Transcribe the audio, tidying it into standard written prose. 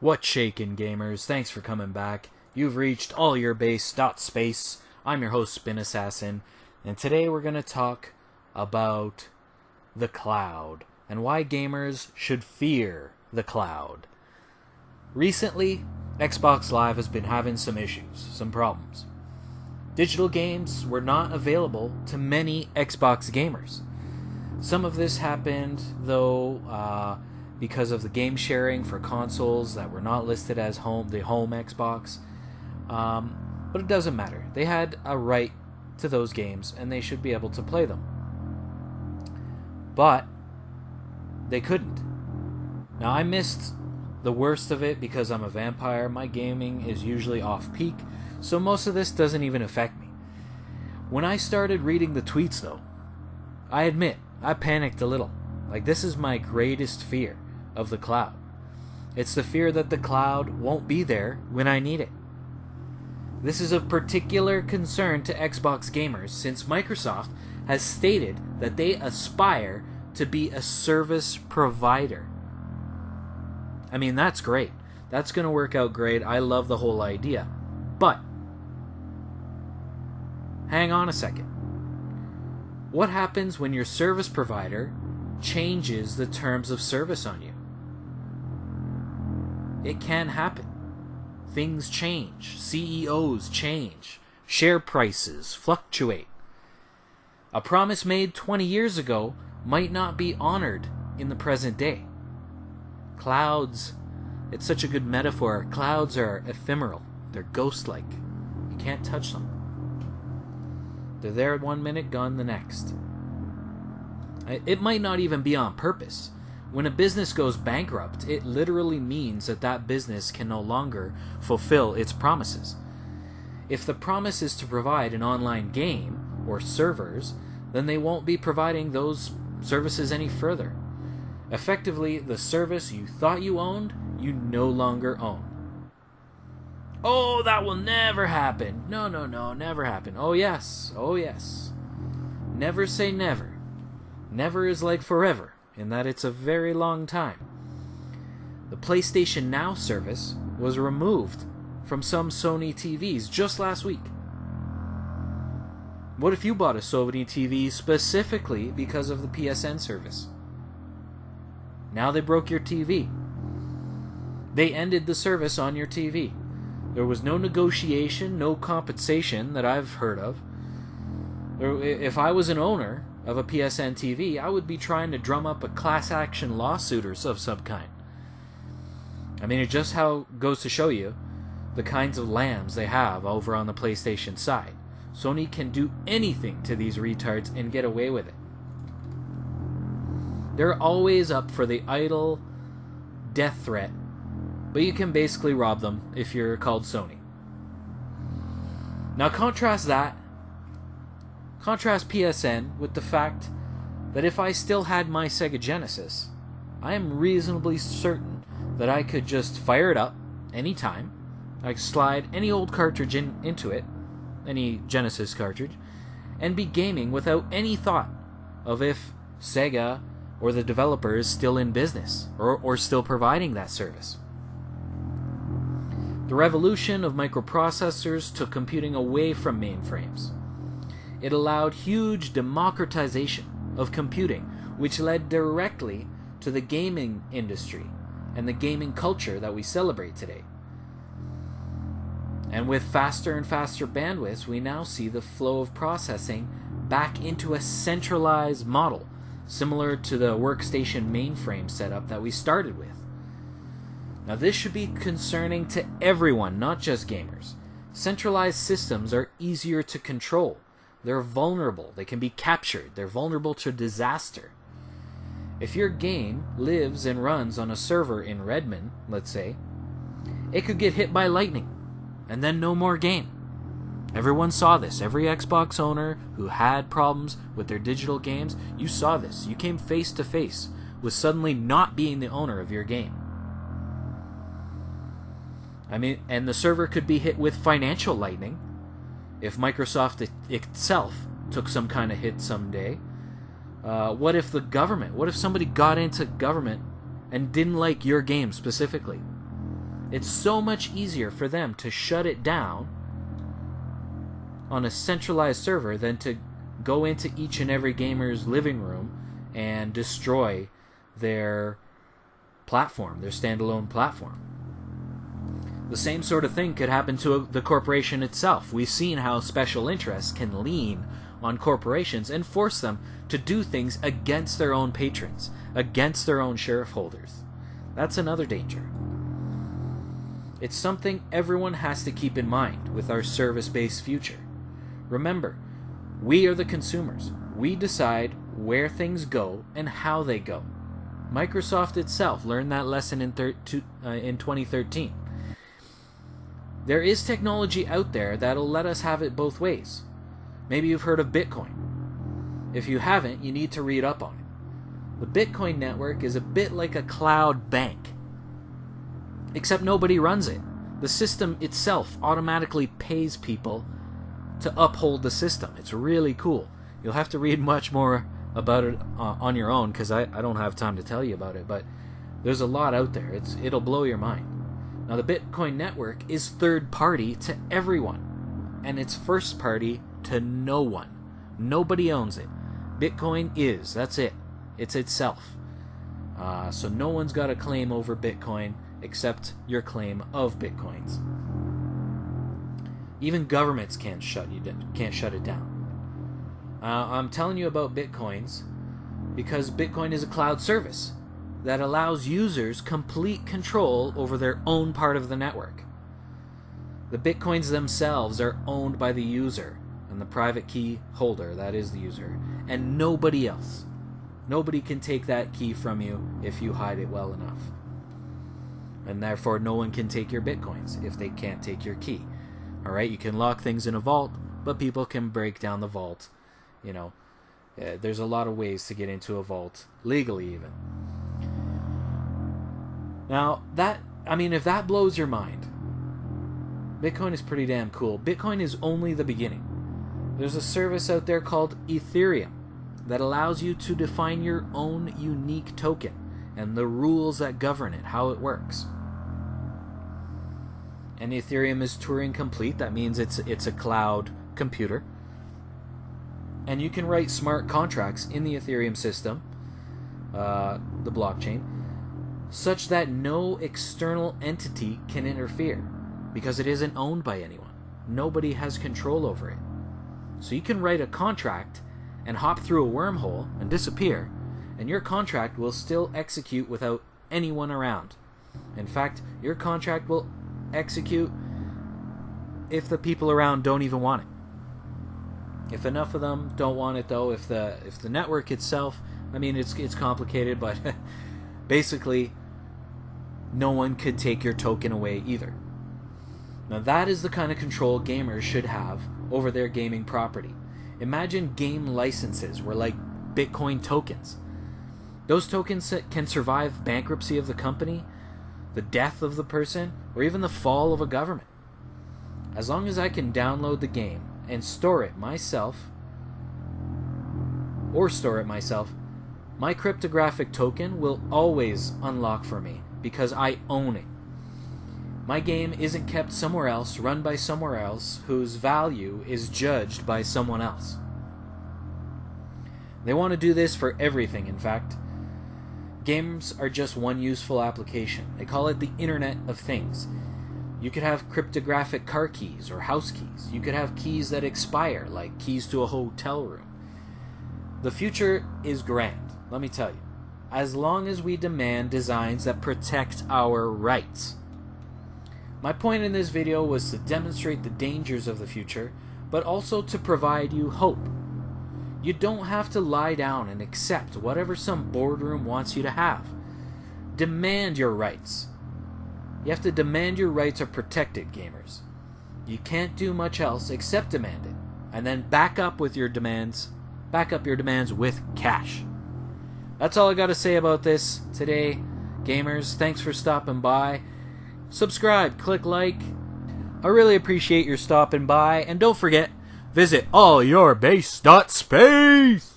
What's shakin', gamers? Thanks for coming back. You've reached allyyourbase.space. I'm your host, Spin Assassin, and today we're going to talk about the cloud and why gamers should fear the cloud. Recently, Xbox Live has been having some issues, some problems. Digital games were not available to many Xbox gamers. Some of this happened, though, because of the game sharing for consoles that were not listed as the home Xbox. But it doesn't matter. They had a right to those games, and they should be able to play them. But they couldn't. Now, I missed the worst of it because I'm a vampire. My gaming is usually off-peak, so most of this doesn't even affect me. When I started reading the tweets, though, I admit, I panicked a little. Like, this is my greatest fear of the cloud. It's the fear that the cloud won't be there when I need it. This is of particular concern to Xbox gamers since Microsoft has stated that they aspire to be a service provider. I mean, that's great. That's going to work out great. I love the whole idea. But hang on a second. What happens when your service provider changes the terms of service on you? It can happen. Things change. CEOs change. Share prices fluctuate. A promise made 20 years ago might not be honored in the present day. Clouds, it's such a good metaphor. Clouds are ephemeral. They're ghost-like. You can't touch them. They're there 1 minute, gone the next. It might not even be on purpose. When a business goes bankrupt, it literally means that that business can no longer fulfill its promises. If the promise is to provide an online game or servers, then they won't be providing those services any further. Effectively, the service you thought you owned, you no longer own. Oh, that will never happen. No, never happen. Oh yes. Never say never. Never is like forever, in that it's a very long time. The PlayStation Now service was removed from some Sony TVs just last week. What if you bought a Sony TV specifically because of the PSN service? Now they broke your TV. They ended the service on your TV. There was no negotiation, no compensation that I've heard of. If I was an owner of a PSN TV, I would be trying to drum up a class action lawsuit or of some kind. I mean, it just goes to show you the kinds of lambs they have over on the PlayStation side. Sony can do anything to these retards and get away with it. They're always up for the idle death threat, but you can basically rob them if you're called Sony. Now contrast PSN with the fact that if I still had my Sega Genesis, I am reasonably certain that I could just fire it up anytime. I could slide any old cartridge into it, any Genesis cartridge, and be gaming without any thought of if Sega or the developer is still in business or still providing that service. The revolution of microprocessors took computing away from mainframes. It allowed huge democratization of computing, which led directly to the gaming industry and the gaming culture that we celebrate today. And with faster and faster bandwidths, we now see the flow of processing back into a centralized model, similar to the workstation mainframe setup that we started with. Now this should be concerning to everyone, not just gamers. Centralized systems are easier to control. They're vulnerable. They can be captured. They're vulnerable to disaster. If your game lives and runs on a server in Redmond, let's say, it could get hit by lightning, and then no more game. Everyone saw this. Every Xbox owner who had problems with their digital games, you saw this. You came face to face with suddenly not being the owner of your game. I mean, and the server could be hit with financial lightning if Microsoft itself took some kind of hit someday. What if the government? What if somebody got into government and didn't like your game specifically? It's so much easier for them to shut it down on a centralized server than to go into each and every gamer's living room and destroy their platform, their standalone platform. The same sort of thing could happen to the corporation itself. We've seen how special interests can lean on corporations and force them to do things against their own patrons, against their own shareholders. That's another danger. It's something everyone has to keep in mind with our service-based future. Remember, we are the consumers. We decide where things go and how they go. Microsoft itself learned that lesson in 2013. There is technology out there that'll let us have it both ways. Maybe you've heard of Bitcoin. If you haven't, you need to read up on it. The Bitcoin network is a bit like a cloud bank, except nobody runs it. The system itself automatically pays people to uphold the system. It's really cool. You'll have to read much more about it on your own, because I don't have time to tell you about it, but there's a lot out there. It'll blow your mind. Now, the Bitcoin network is third party to everyone, and it's first party to no one. Nobody owns it. Bitcoin is. That's it. It's itself. So no one's got a claim over Bitcoin except your claim of Bitcoins. Even governments can't shut it down. I'm telling you about Bitcoins because Bitcoin is a cloud service that allows users complete control over their own part of the network. The Bitcoins themselves are owned by the user and the private key holder, that is the user, and nobody else. Nobody can take that key from you if you hide it well enough. And therefore, no one can take your Bitcoins if they can't take your key. Alright, you can lock things in a vault, but people can break down the vault. You know, there's a lot of ways to get into a vault, legally even. Now, if that blows your mind, Bitcoin is pretty damn cool. Bitcoin is only the beginning. There's a service out there called Ethereum that allows you to define your own unique token and the rules that govern it, how it works. And Ethereum is Turing complete. That means it's a cloud computer. And you can write smart contracts in the Ethereum system, the blockchain, such that no external entity can interfere because it isn't owned by anyone. Nobody has control over it. So you can write a contract and hop through a wormhole and disappear, and your contract will still execute without anyone around. In fact, your contract will execute if the people around don't even want it. If enough of them don't want it, though, if the network itself, it's complicated, but basically no one could take your token away either. Now that is the kind of control gamers should have over their gaming property. Imagine game licenses were like Bitcoin tokens. Those tokens can survive bankruptcy of the company, the death of the person, or even the fall of a government. As long as I can download the game and store it myself, my cryptographic token will always unlock for me because I own it. My game isn't kept somewhere else, run by somewhere else, whose value is judged by someone else. They want to do this for everything, in fact. Games are just one useful application. They call it the Internet of Things. You could have cryptographic car keys or house keys. You could have keys that expire, like keys to a hotel room. The future is grand, let me tell you, as long as we demand designs that protect our rights. My point in this video was to demonstrate the dangers of the future, but also to provide you hope. You don't have to lie down and accept whatever some boardroom wants you to have. Demand your rights. You have to demand your rights are protected, gamers. You can't do much else except demand it, and then back up your demands with cash. That's all I got to say about this today, gamers. Thanks for stopping by. Subscribe, click like. I really appreciate your stopping by, and don't forget, visit allyourbase.space.